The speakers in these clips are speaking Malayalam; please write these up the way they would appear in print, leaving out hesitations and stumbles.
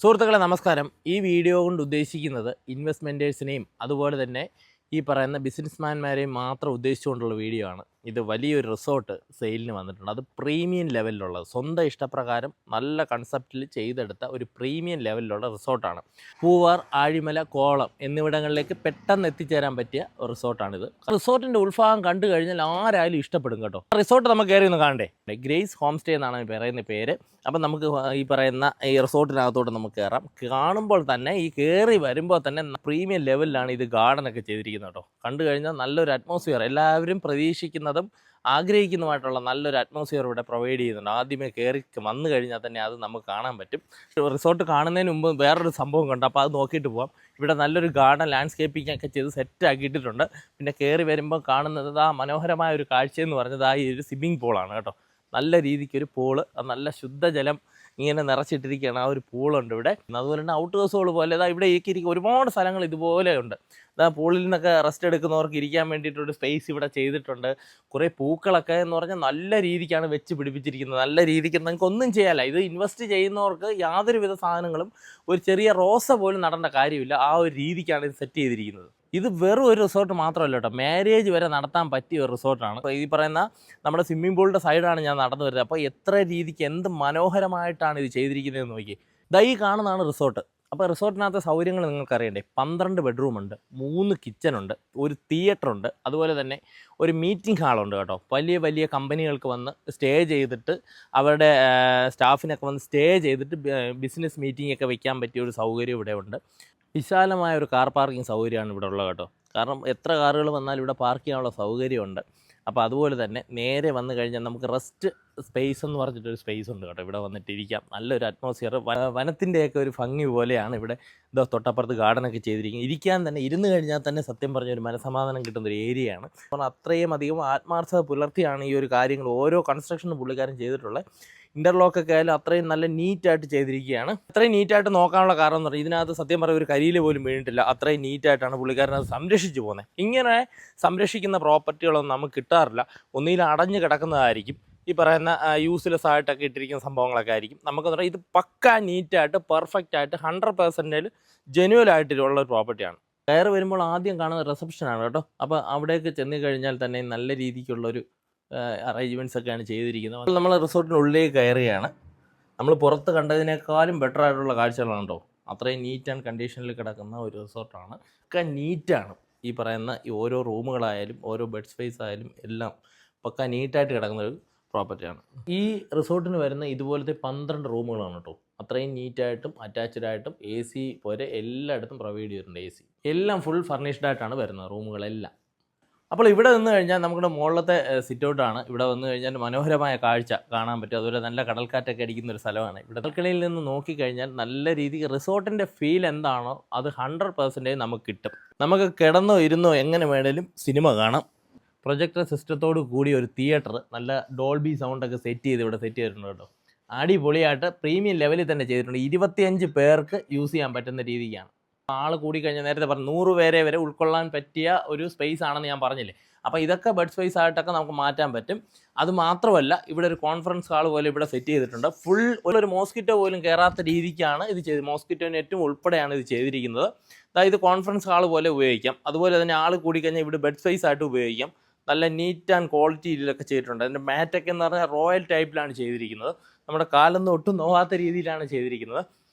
സുഹൃത്തുക്കളെ നമസ്കാരം. ഈ വീഡിയോ കൊണ്ട് ഉദ്ദേശിക്കുന്നത് ഇൻവെസ്റ്റ്മെൻറ്റേഴ്സിനെയും അതുപോലെ തന്നെ ഈ പറയുന്ന ബിസിനസ്മാൻമാരെയും മാത്രം ഉദ്ദേശിച്ചുകൊണ്ടുള്ള വീഡിയോ ആണ്. ഇത് വലിയൊരു റിസോർട്ട് സെയിലിന് വന്നിട്ടുണ്ട്. അത് പ്രീമിയം ലെവലിലുള്ളത്, സ്വന്തം ഇഷ്ടപ്രകാരം നല്ല കൺസെപ്റ്റിൽ ചെയ്തെടുത്ത ഒരു പ്രീമിയം ലെവലിലുള്ള റിസോർട്ടാണ്. പൂവാർ, ആഴിമല, കോളം എന്നിവിടങ്ങളിലേക്ക് പെട്ടെന്ന് എത്തിച്ചേരാൻ പറ്റിയ റിസോർട്ടാണിത്. റിസോർട്ടിൻ്റെ ഉൾഭാഗം കണ്ടു കഴിഞ്ഞാൽ ആരായാലും ഇഷ്ടപ്പെടും കേട്ടോ. റിസോർട്ട് നമുക്ക് കയറി ഒന്ന് കാണണ്ടേ. ഗ്രേസ് ഹോം സ്റ്റേ എന്നാണ് പറയുന്ന പേര്. അപ്പം നമുക്ക് ഈ പറയുന്ന ഈ റിസോർട്ടിനകത്തോട്ട് നമുക്ക് കയറാം. കാണുമ്പോൾ തന്നെ ഈ കയറി വരുമ്പോൾ തന്നെ പ്രീമിയം ലെവലിലാണ് ഇത് ഗാർഡനൊക്കെ ചെയ്തിരിക്കുന്നത് കേട്ടോ. കണ്ടു കഴിഞ്ഞാൽ നല്ലൊരു അറ്റ്മോസ്ഫിയർ, എല്ലാവരും പ്രതീക്ഷിക്കുന്നതും ആഗ്രഹിക്കുന്നതുമായിട്ടുള്ള നല്ലൊരു അറ്റ്മോസ്ഫിയർ ഇവിടെ പ്രൊവൈഡ് ചെയ്യുന്നുണ്ട്. ആദ്യമേ കയറി വന്നു കഴിഞ്ഞാൽ തന്നെ അത് നമുക്ക് കാണാൻ പറ്റും. റിസോർട്ട് കാണുന്നതിന് മുമ്പ് വേറൊരു സംഭവം കണ്ടു, അപ്പോൾ അത് നോക്കിയിട്ട് പോകാം. ഇവിടെ നല്ലൊരു ഗാർഡൻ ലാൻഡ്സ്കേപ്പിംഗ് ഒക്കെ ചെയ്ത് സെറ്റ് ആക്കിയിട്ടുണ്ട്. പിന്നെ കയറി വരുമ്പോൾ കാണുന്നത് ആ മനോഹരമായ ഒരു കാഴ്ചയെന്ന് പറഞ്ഞത് ഈ ഒരു സ്വിമ്മിംഗ് പൂളാണ് കേട്ടോ. നല്ല രീതിക്കൊരു പൂള്, നല്ല ശുദ്ധജലം ഇങ്ങനെ നിറച്ചിട്ടിരിക്കുകയാണ്. ആ ഒരു പൂളുണ്ട് ഇവിടെ. അതുപോലെ തന്നെ ഔട്ട് ഹൗസുകൾ പോലെ ഇവിടെ ഒരുപാട് സ്ഥലങ്ങൾ ഇതുപോലെ ഉണ്ട്. പൂളിൽ നിന്നൊക്കെ റെസ്റ്റ് എടുക്കുന്നവർക്ക് ഇരിക്കാൻ വേണ്ടിയിട്ടൊരു സ്പേസ് ഇവിടെ ചെയ്തിട്ടുണ്ട്. കുറേ പൂക്കളൊക്കെ എന്ന് പറഞ്ഞാൽ നല്ല രീതിക്കാണ് വെച്ച് പിടിപ്പിച്ചിരിക്കുന്നത്. നല്ല രീതിക്ക് നിങ്ങൾക്ക് ഒന്നും ചെയ്യാല്ല. ഇത് ഇൻവെസ്റ്റ് ചെയ്യുന്നവർക്ക് യാതൊരുവിധ സാധനങ്ങളും, ഒരു ചെറിയ റോസ പോലും നടേണ്ട കാര്യമില്ല. ആ ഒരു രീതിക്കാണ് ഇത് സെറ്റ് ചെയ്തിരിക്കുന്നത്. ഇത് വെറും ഒരു റിസോർട്ട് മാത്രമല്ല കേട്ടോ, മാരേജ് വരെ നടത്താൻ പറ്റിയ ഒരു റിസോർട്ടാണ്. അപ്പോൾ ഈ പറയുന്ന നമ്മുടെ സ്വിമ്മിംഗ് പൂളിൻ്റെ സൈഡാണ് ഞാൻ നടന്നു വരുന്നത്. അപ്പോൾ എത്ര രീതിക്ക് എന്ത് മനോഹരമായിട്ടാണ് ഇത് ചെയ്തിരിക്കുന്നതെന്ന് നോക്കി. ഈ കാണുന്നതാണ് റിസോർട്ട്. അപ്പോൾ റിസോർട്ടിനകത്തെ സൗകര്യങ്ങൾ നിങ്ങൾക്ക് അറിയണ്ടേ. 12 ബെഡ്റൂമുണ്ട്, 3 കിച്ചണുണ്ട്, ഒരു തിയേറ്ററുണ്ട്, അതുപോലെ തന്നെ ഒരു മീറ്റിംഗ് ഹാളുണ്ട് കേട്ടോ. വലിയ വലിയ കമ്പനികൾക്ക് വന്ന് സ്റ്റേ ചെയ്തിട്ട് അവരുടെ സ്റ്റാഫിനൊക്കെ വന്ന് സ്റ്റേ ചെയ്തിട്ട് ബിസിനസ് മീറ്റിംഗ് ഒക്കെ വയ്ക്കാൻ പറ്റിയ ഒരു സൗകര്യം ഇവിടെ ഉണ്ട്. വിശാലമായ ഒരു കാർ പാർക്കിംഗ് സൗകര്യമാണ് ഇവിടെ ഉള്ളത് കേട്ടോ. കാരണം എത്ര കാറുകൾ വന്നാലും ഇവിടെ പാർക്ക് ചെയ്യാനുള്ള സൗകര്യമുണ്ട്. അപ്പോൾ അതുപോലെ തന്നെ നേരെ വന്നു കഴിഞ്ഞാൽ നമുക്ക് റെസ്റ്റ് സ്പേസ് എന്ന് പറഞ്ഞിട്ടൊരു സ്പേസ് ഉണ്ട് കേട്ടോ. ഇവിടെ വന്നിട്ടിരിക്കാം. നല്ലൊരു അറ്റ്മോസ്ഫിയർ, വനത്തിൻ്റെയൊക്കെ ഒരു ഭംഗി പോലെയാണ് ഇവിടെ. തൊട്ടപ്പുറത്ത് ഗാർഡനൊക്കെ ചെയ്തിരിക്കുന്നത്. ഇരിക്കാൻ തന്നെ, ഇരുന്ന് കഴിഞ്ഞാൽ തന്നെ സത്യം പറഞ്ഞ ഒരു മനസമാധാനം കിട്ടുന്നൊരു ഏരിയയാണ്. അപ്പോൾ അത്രയും അധികം ആത്മാർത്ഥത പുലർത്തിയാണ് ഈ ഒരു കാര്യങ്ങൾ ഓരോ കൺസ്ട്രക്ഷനും പുള്ളിക്കാരൻ ചെയ്തിട്ടുള്ളത്. ഇൻ്റർലോക്കൊക്കെ ആയാലും അത്രയും നല്ല നീറ്റായിട്ട് ചെയ്തിരിക്കുകയാണ്. അത്രയും നീറ്റായിട്ട് നോക്കാനുള്ള കാരണം എന്ന് പറഞ്ഞാൽ ഇതിനകത്ത് സത്യം പറയുക ഒരു കരിയിൽ പോലും വീണിട്ടില്ല. അത്രയും നീറ്റായിട്ടാണ് പുള്ളിക്കാരൻ അത് സംരക്ഷിച്ചു പോകുന്നത്. ഇങ്ങനെ സംരക്ഷിക്കുന്ന പ്രോപ്പർട്ടികളൊന്നും നമുക്ക് കിട്ടാറില്ല. ഒന്നിലും അടഞ്ഞു കിടക്കുന്നതായിരിക്കും. ഈ പറയുന്ന യൂസ്ലെസ് ആയിട്ടൊക്കെ ഇട്ടിരിക്കുന്ന സംഭവങ്ങളൊക്കെ ആയിരിക്കും. നമുക്കെന്ന് പറഞ്ഞാൽ ഇത് പക്കാ നീറ്റായിട്ട് പെർഫെക്റ്റായിട്ട് 100% ജെന്യുവലായിട്ടുള്ള ഒരു പ്രോപ്പർട്ടിയാണ്. കയറി വരുമ്പോൾ ആദ്യം കാണുന്ന റിസപ്ഷനാണ് കേട്ടോ. അപ്പോൾ അവിടേക്ക് ചെന്ന് കഴിഞ്ഞാൽ തന്നെ നല്ല രീതിക്കുള്ളൊരു അറേഞ്ച്മെൻറ്റ്സ് ഒക്കെയാണ് ചെയ്തിരിക്കുന്നത്. അപ്പോൾ നമ്മൾ റിസോർട്ടിനുള്ളിലേക്ക് കയറുകയാണ്. നമ്മൾ പുറത്ത് കണ്ടതിനേക്കാളും ബെറ്റർ ആയിട്ടുള്ള കാഴ്ചകളാണ് കേട്ടോ. അത്രയും നീറ്റ് ആൻഡ് കണ്ടീഷനിൽ കിടക്കുന്ന ഒരു റിസോർട്ടാണ്. ഒക്കെ നീറ്റാണ്. ഈ പറയുന്ന ഈ ഓരോ റൂമുകളായാലും ഓരോ ബെഡ് സ്പേസ് ആയാലും എല്ലാം പക്ക നീറ്റായിട്ട് കിടക്കുന്ന ഒരു പ്രോപ്പർട്ടിയാണ്. ഈ റിസോർട്ടിന് വരുന്ന ഇതുപോലത്തെ 12 റൂമുകളാണ് കേട്ടോ. അത്രയും നീറ്റായിട്ടും അറ്റാച്ച്ഡ് ആയിട്ടും AC പോലെ എല്ലായിടത്തും പ്രൊവൈഡ് ചെയ്തിട്ടുണ്ട്. AC എല്ലാം ഫുൾ ഫർണിഷ്ഡ് ആയിട്ടാണ് വരുന്നത് റൂമുകളെല്ലാം. അപ്പോൾ ഇവിടെ നിന്ന് കഴിഞ്ഞാൽ നമ്മുടെ മുകളിലത്തെ സിറ്റ് ഔട്ടാണ്. ഇവിടെ വന്നു കഴിഞ്ഞാൽ മനോഹരമായ കാഴ്ച കാണാൻ പറ്റും. അതുപോലെ നല്ല കടൽക്കാറ്റൊക്കെ അടിക്കുന്ന ഒരു സ്ഥലമാണ്. ഇവിടെ കടൽക്കരയിൽ നിന്ന് നോക്കിക്കഴിഞ്ഞാൽ നല്ല രീതിക്ക് റിസോർട്ടിൻ്റെ ഫീൽ എന്താണോ അത് 100% നമുക്ക് കിട്ടും. നമുക്ക് കിടന്നോ ഇരുന്നോ എങ്ങനെ വേണേലും സിനിമ കാണാം. പ്രൊജക്ടർ സിസ്റ്റത്തോട് കൂടി ഒരു തിയേറ്റർ, നല്ല ഡോൾബി സൗണ്ടൊക്കെ സെറ്റ് ചെയ്തിട്ടുണ്ട് കേട്ടോ. അടിപൊളിയായിട്ട് പ്രീമിയം ലെവലിൽ തന്നെ ചെയ്തിട്ടുണ്ട്. 25 പേർക്ക് യൂസ് ചെയ്യാൻ പറ്റുന്ന രീതിക്കാണ്. ആൾ കൂടിക്കഴിഞ്ഞാൽ നേരത്തെ പറഞ്ഞു 100 പേരെ വരെ ഉൾക്കൊള്ളാൻ പറ്റിയ ഒരു സ്പേസ് ആണെന്ന് ഞാൻ പറഞ്ഞില്ലേ. അപ്പോൾ ഇതൊക്കെ ബെഡ് സ്പേസ് ആയിട്ടൊക്കെ നമുക്ക് മാറ്റാൻ പറ്റും. അത് മാത്രമല്ല ഇവിടെ ഒരു കോൺഫറൻസ് ഹാൾ പോലെ ഇവിടെ സെറ്റ് ചെയ്തിട്ടുണ്ട്. ഫുൾ ഒരു മോസ്കിറ്റോ പോലും കയറാത്ത രീതിക്കാണ് ഇത് ചെയ്ത്, മോസ്കിറ്റോ നെറ്റും ഉൾപ്പെടെയാണ് ഇത് ചെയ്തിരിക്കുന്നത്. അതായത് കോൺഫറൻസ് ഹാൾ പോലെ ഉപയോഗിക്കാം. അതുപോലെ തന്നെ ആൾ കൂടിക്കഴിഞ്ഞാൽ ഇവിടെ ബെഡ് സ്പേസ് ആയിട്ട് ഉപയോഗിക്കാം. നല്ല നീറ്റ് ആൻഡ് ക്വാളിറ്റി ഇതിലൊക്കെ ചെയ്തിട്ടുണ്ട്. അതിൻ്റെ മാറ്റൊക്കെ എന്ന് പറഞ്ഞാൽ റോയൽ ടൈപ്പിലാണ് ചെയ്തിരിക്കുന്നത്. നമ്മുടെ കാലൊന്നും ഒട്ടും നോവാത്ത രീതിയിലാണ് ചെയ്തിരിക്കുന്നത്.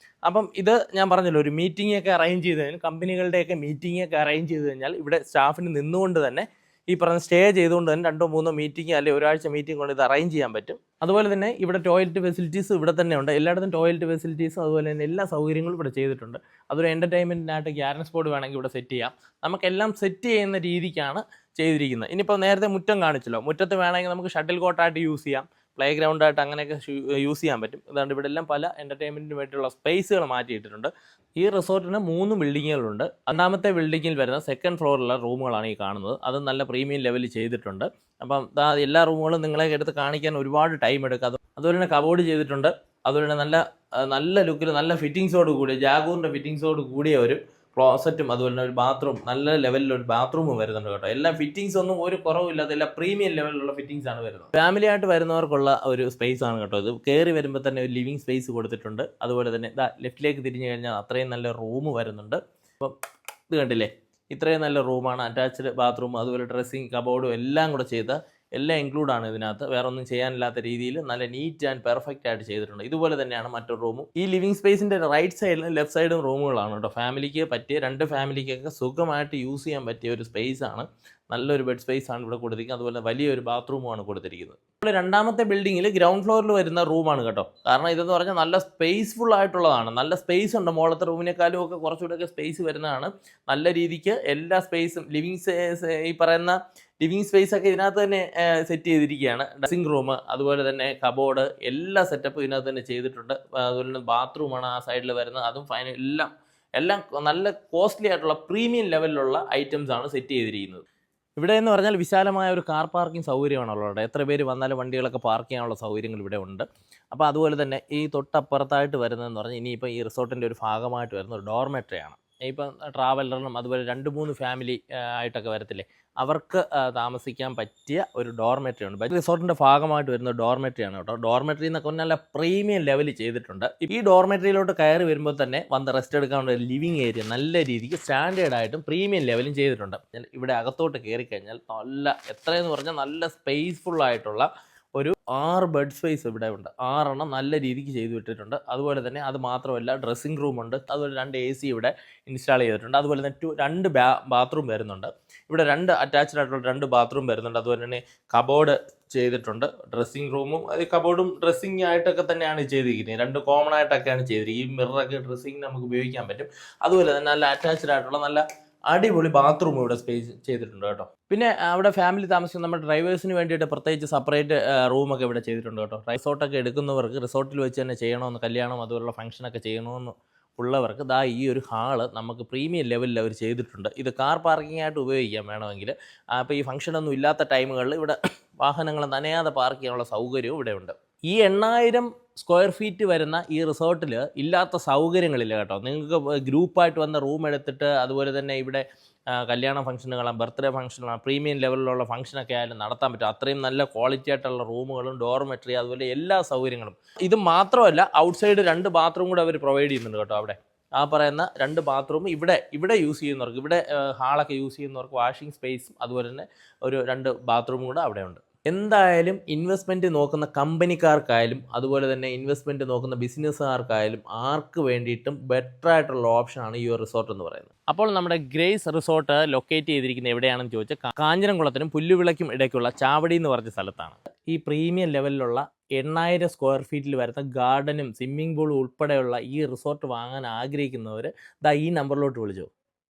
അപ്പം ഇത് ഞാൻ പറഞ്ഞല്ലോ, ഒരു മീറ്റിംഗ് ഒക്കെ അറേഞ്ച് ചെയ്ത് കഴിഞ്ഞാൽ, കമ്പനികളുടെയൊക്കെ മീറ്റിംഗ് ഒക്കെ അറേഞ്ച് ചെയ്ത് കഴിഞ്ഞാൽ ഇവിടെ സ്റ്റാഫിന് നിന്നുകൊണ്ട് തന്നെ ഈ പറഞ്ഞ സ്റ്റേ ചെയ്തുകൊണ്ട് തന്നെ 2-3 മീറ്റിംഗ് അല്ലെങ്കിൽ ഒരാഴ്ച മീറ്റിംഗ് കൊണ്ട് ഇത് അറേഞ്ച് ചെയ്യാൻ പറ്റും. അതുപോലെ തന്നെ ഇവിടെ ടോയ്ലറ്റ് ഫെസിലിറ്റീസ് ഇവിടെ തന്നെ ഉണ്ട്. എല്ലായിടത്തും ടോയ്ലറ്റ് ഫെസിലിറ്റീസ് അതുപോലെ തന്നെ എല്ലാ സൗകര്യങ്ങളും ഇവിടെ ചെയ്തിട്ടുണ്ട്. അതൊരു എൻ്റർടൈൻമെൻറ്റിനായിട്ട് ക്യാരൻ സ്പോട്ട് വേണമെങ്കിൽ ഇവിടെ സെറ്റ് ചെയ്യാം. നമുക്കെല്ലാം സെറ്റ് ചെയ്യുന്ന രീതിക്കാണ് ചെയ്തിരിക്കുന്നത്. ഇനിയിപ്പോൾ നേരത്തെ മുറ്റം കാണിച്ചല്ലോ, മുറ്റത്ത് വേണമെങ്കിൽ നമുക്ക് ഷട്ടിൽ കോർട്ടായിട്ട് യൂസ് ചെയ്യാം, പ്ലേ ഗ്രൗണ്ടായിട്ട് അങ്ങനെയൊക്കെ യൂസ് ചെയ്യാൻ പറ്റും. അതുകൊണ്ട് ഇവിടെ എല്ലാം പല എൻ്റർടൈൻമെൻറ്റിന് വേണ്ടിയുള്ള സ്പേസുകൾ മാറ്റിയിട്ടിട്ടുണ്ട്. ഈ റിസോർട്ടിന് 3 ബിൽഡിങ്ങുകളുണ്ട്. രണ്ടാമത്തെ ബിൽഡിങ്ങിൽ വരുന്ന സെക്കൻഡ് ഫ്ലോറിലുള്ള റൂമുകളാണ് ഈ കാണുന്നത്. അത് നല്ല പ്രീമിയം ലെവലിൽ ചെയ്തിട്ടുണ്ട്. അപ്പം എല്ലാ റൂമുകളും നിങ്ങളെ എടുത്ത് കാണിക്കാൻ ഒരുപാട് ടൈം എടുക്കും. അതുപോലെ തന്നെ കബോർഡ് ചെയ്തിട്ടുണ്ട്. അതുപോലെ തന്നെ നല്ല ലുക്കിൽ നല്ല ഫിറ്റിങ്സോട് കൂടി, ജാഗൂറിൻ്റെ ഫിറ്റിങ്സോട് കൂടിയ ഒരു ക്ലോസറ്റും അതുപോലെ തന്നെ ഒരു ബാത്റൂം, നല്ല ലെവലിലൊരു ബാത്റൂമും വരുന്നുണ്ട് കേട്ടോ. എല്ലാ ഫിറ്റിങ്സ് ഒന്നും ഒരു കുറവില്ലാതെ എല്ലാ പ്രീമിയം ലെവലിലുള്ള ഫിറ്റിങ്സ് ആണ് വരുന്നത്. ഫാമിലി ആയിട്ട് വരുന്നവർക്കുള്ള ഒരു സ്പേസ് ആണ് കേട്ടോ ഇത്. കയറി വരുമ്പോൾ തന്നെ ഒരു ലിവിങ് സ്പേസ് കൊടുത്തിട്ടുണ്ട്. അതുപോലെ തന്നെ ലെഫ്റ്റിലേക്ക് തിരിഞ്ഞു കഴിഞ്ഞാൽ അത്രയും നല്ല റൂം വരുന്നുണ്ട്. അപ്പം ഇത് കണ്ടില്ലേ, ഇത്രയും നല്ല റൂമാണ്. അറ്റാച്ച്ഡ് ബാത്റൂം, അതുപോലെ ഡ്രസ്സിങ് കബോർഡും എല്ലാം കൂടെ ചെയ്ത എല്ലാം ഇൻക്ലൂഡ് ആണ് ഇതിനകത്ത്. വേറെ ഒന്നും ചെയ്യാനില്ലാത്ത രീതിയിൽ നല്ല നീറ്റ് ആൻഡ് പെർഫെക്റ്റ് ആയിട്ട് ചെയ്തിട്ടുണ്ട്. ഇതുപോലെ തന്നെയാണ് മറ്റൊരു റൂമും. ഈ ലിവിങ് സ്പേസിൻ്റെ റൈറ്റ് സൈഡിലും ലെഫ്റ്റ് സൈഡും റൂമുകളാണ് കേട്ടോ. ഫാമിലിക്ക് പറ്റിയ, രണ്ട് ഫാമിലിക്കൊക്കെ സുഖമായിട്ട് യൂസ് ചെയ്യാൻ പറ്റിയ ഒരു സ്പേസ് ആണ്. നല്ലൊരു ബെഡ് സ്പേസ് ആണ് ഇവിടെ കൊടുത്തിരിക്കുന്നത്. അതുപോലെ വലിയൊരു ബാത്റൂമുമാണ് കൊടുത്തിരിക്കുന്നത്. ഇപ്പോൾ രണ്ടാമത്തെ ബിൽഡിങ്ങിൽ ഗ്രൗണ്ട് ഫ്ലോറിൽ വരുന്ന റൂമാണ് കേട്ടോ. കാരണം ഇതെന്ന് പറഞ്ഞാൽ നല്ല സ്പേസ്ഫുൾ ആയിട്ടുള്ളതാണ്. നല്ല സ്പേസ് ഉണ്ട്. മുകളത്തെ റൂമിനേക്കാളും ഒക്കെ കുറച്ചുകൂടെയൊക്കെ സ്പേസ് വരുന്നതാണ്. നല്ല രീതിക്ക് എല്ലാ സ്പേസും ഈ പറയുന്ന ലിവിങ് സ്പേസ് ഒക്കെ ഇതിനകത്ത് തന്നെ സെറ്റ് ചെയ്തിരിക്കുകയാണ്. ഡ്രസ്സിംഗ് റൂം, അതുപോലെ തന്നെ കബോർഡ്, എല്ലാ സെറ്റപ്പും ഇതിനകത്ത് തന്നെ ചെയ്തിട്ടുണ്ട്. അതുപോലെ തന്നെ ബാത്റൂമാണ് ആ സൈഡിൽ വരുന്നത്. അതും ഫൈനൽ എല്ലാം നല്ല കോസ്റ്റ്ലി ആയിട്ടുള്ള പ്രീമിയം ലെവലിലുള്ള ഐറ്റംസ് ആണ് സെറ്റ് ചെയ്തിരിക്കുന്നത്. ഇവിടെ എന്ന് പറഞ്ഞാൽ വിശാലമായ ഒരു കാർ പാർക്കിംഗ് സൗകര്യമാണുള്ളത്. എത്ര പേര് വന്നാലും വണ്ടികളൊക്കെ പാർക്ക് ചെയ്യാനുള്ള സൗകര്യങ്ങൾ ഇവിടെ ഉണ്ട്. അപ്പോൾ അതുപോലെ തന്നെ ഈ തൊട്ടപ്പുറത്തായിട്ട് വരുന്നതെന്ന് പറഞ്ഞാൽ ഇനിയിപ്പോൾ ഈ റിസോർട്ടിൻ്റെ ഒരു ഭാഗമായിട്ട് വരുന്ന ഒരു ഡോർമെട്രിയാണ്. ഇപ്പം ട്രാവലറിനും അതുപോലെ 2-3 ഫാമിലി ആയിട്ടൊക്കെ വരത്തില്ലേ, അവർക്ക് താമസിക്കാൻ പറ്റിയ ഒരു ഡോർമെട്രി ഉണ്ട്. റിസോർട്ടിൻ്റെ ഭാഗമായിട്ട് വരുന്ന ഡോർമെട്രിയാണ് കേട്ടോ. ഡോർമെട്രി എന്നൊക്കെ പറഞ്ഞാൽ നല്ല പ്രീമിയം ലെവലിൽ ചെയ്തിട്ടുണ്ട്. ഈ ഡോർമെട്രിയിലോട്ട് കയറി വരുമ്പോൾ തന്നെ വന്ന് റെസ്റ്റ് എടുക്കാനുള്ള ഒരു ലിവിങ് ഏരിയ നല്ല രീതിക്ക് സ്റ്റാൻഡേർഡായിട്ടും പ്രീമിയം ലെവലും ചെയ്തിട്ടുണ്ട്. ഇവിടെ അകത്തോട്ട് കയറി കഴിഞ്ഞാൽ എത്രയെന്ന് പറഞ്ഞാൽ നല്ല സ്പേസ്ഫുൾ ആയിട്ടുള്ള ഒരു 6 ബെഡ് സ്പേസ് ഇവിടെ ഉണ്ട്. 6 എണ്ണം നല്ല രീതിക്ക് ചെയ്തു വിട്ടിട്ടുണ്ട്. അതുപോലെ തന്നെ അത് മാത്രമല്ല ഡ്രസ്സിംഗ് റൂമുണ്ട്. അതുപോലെ 2 AC ഇവിടെ ഇൻസ്റ്റാൾ ചെയ്തിട്ടുണ്ട്. അതുപോലെ തന്നെ 2 ബാത്റൂം വരുന്നുണ്ട്. ഇവിടെ 2 അറ്റാച്ച്ഡ് ആയിട്ടുള്ള 2 ബാത്റൂം വരുന്നുണ്ട്. അതുപോലെ തന്നെ കബോർഡ് ചെയ്തിട്ടുണ്ട്. ഡ്രസ്സിംഗ് റൂമും കബോർഡും ഡ്രസ്സിംഗ് ആയിട്ടൊക്കെ തന്നെയാണ് ചെയ്തിരിക്കുന്നത്. 2 കോമൺ ആയിട്ടൊക്കെയാണ് ചെയ്തിരിക്കുന്നത്. ഈ മിററൊക്കെ ഡ്രസ്സിംഗ് നമുക്ക് ഉപയോഗിക്കാൻ പറ്റും. അതുപോലെ തന്നെ നല്ല അറ്റാച്ച്ഡ് ആയിട്ടുള്ള നല്ല അടിപൊളി ബാത്റൂം ഇവിടെ സ്പേസ് ചെയ്തിട്ടുണ്ട് കേട്ടോ. പിന്നെ അവിടെ ഫാമിലി താമസിക്കുന്ന നമ്മുടെ ഡ്രൈവേഴ്സിന് വേണ്ടിയിട്ട് പ്രത്യേകിച്ച് സെപ്പറേറ്റ് റൂമൊക്കെ ഇവിടെ ചെയ്തിട്ടുണ്ട് കേട്ടോ. റിസോർട്ടൊക്കെ എടുക്കുന്നവർക്ക് റിസോർട്ടിൽ വെച്ച് തന്നെ ചെയ്യണമെന്ന്, കല്യാണം അതുപോലുള്ള ഫംഗ്ഷനൊക്കെ ചെയ്യണമെന്ന് ഉള്ളവർക്ക് ഈ ഒരു ഹാള് നമുക്ക് പ്രീമിയം ലെവലിൽ അവർ ചെയ്തിട്ടുണ്ട്. ഇത് കാർ പാർക്കിംഗ് ആയിട്ട് ഉപയോഗിക്കാം വേണമെങ്കിൽ. അപ്പോൾ ഈ ഫംഗ്ഷനൊന്നും ഇല്ലാത്ത ടൈമുകളിൽ ഇവിടെ വാഹനങ്ങൾ നനയാതെ പാർക്ക് ചെയ്യാനുള്ള സൗകര്യവും ഇവിടെ ഉണ്ട്. ഈ 8000 സ്ക്വയർ ഫീറ്റ് വരുന്ന ഈ റിസോർട്ടിൽ ഇല്ലാത്ത സൗകര്യങ്ങളില്ല കേട്ടോ. നിങ്ങൾക്ക് ഗ്രൂപ്പായിട്ട് വന്ന റൂം എടുത്തിട്ട് അതുപോലെ തന്നെ ഇവിടെ കല്യാണ ഫംഗ്ഷനുകളാണ്, ബർത്ത്ഡേ ഫംഗ്ഷനുകളാണ്, പ്രീമിയം ലെവലിലുള്ള ഫംഗ്ഷനൊക്കെ ആയാലും നടത്താൻ പറ്റും. അത്രയും നല്ല ക്വാളിറ്റി ആയിട്ടുള്ള റൂമുകളും ഡോർമെട്രി അതുപോലെ എല്ലാ സൗകര്യങ്ങളും. ഇത് മാത്രമല്ല ഔട്ട്സൈഡ് 2 ബാത്റൂം കൂടെ അവർ പ്രൊവൈഡ് ചെയ്യുന്നുണ്ട് കേട്ടോ. അവിടെ ആ പറയുന്ന 2 ബാത്റൂം ഇവിടെ യൂസ് ചെയ്യുന്നവർക്ക്, ഇവിടെ ഹാളൊക്കെ യൂസ് ചെയ്യുന്നവർക്ക് വാഷിംഗ് സ്പേസും അതുപോലെ തന്നെ ഒരു 2 ബാത്റൂമും കൂടെ അവിടെ ഉണ്ട്. എന്തായാലും ഇൻവെസ്റ്റ്മെൻറ്റ് നോക്കുന്ന കമ്പനിക്കാർക്കായാലും അതുപോലെ തന്നെ ഇൻവെസ്റ്റ്മെൻറ്റ് നോക്കുന്ന ബിസിനസ്സുകാർക്കായാലും ആർക്ക് വേണ്ടിയിട്ടും ബെറ്റർ ആയിട്ടുള്ള ഓപ്ഷനാണ് ഈ ഒരു റിസോർട്ട് എന്ന് പറയുന്നത്. അപ്പോൾ നമ്മുടെ ഗ്രേസ് റിസോർട്ട് ലൊക്കേറ്റ് ചെയ്തിരിക്കുന്നത് എവിടെയാണെന്ന് ചോദിച്ചാൽ കാഞ്ഞിരംകുളത്തിനും പുല്ലുവിളയ്ക്കും ഇടയ്ക്കുള്ള ചാവടി എന്ന് പറഞ്ഞ സ്ഥലത്താണ്. ഈ പ്രീമിയം ലെവലിലുള്ള 8000 സ്ക്വയർ ഫീറ്റിൽ വരുന്ന ഗാർഡനും സ്വിമ്മിംഗ് പൂളും ഉൾപ്പെടെയുള്ള ഈ റിസോർട്ട് വാങ്ങാൻ ആഗ്രഹിക്കുന്നവർ ഈ നമ്പറിലോട്ട് വിളിച്ചോ.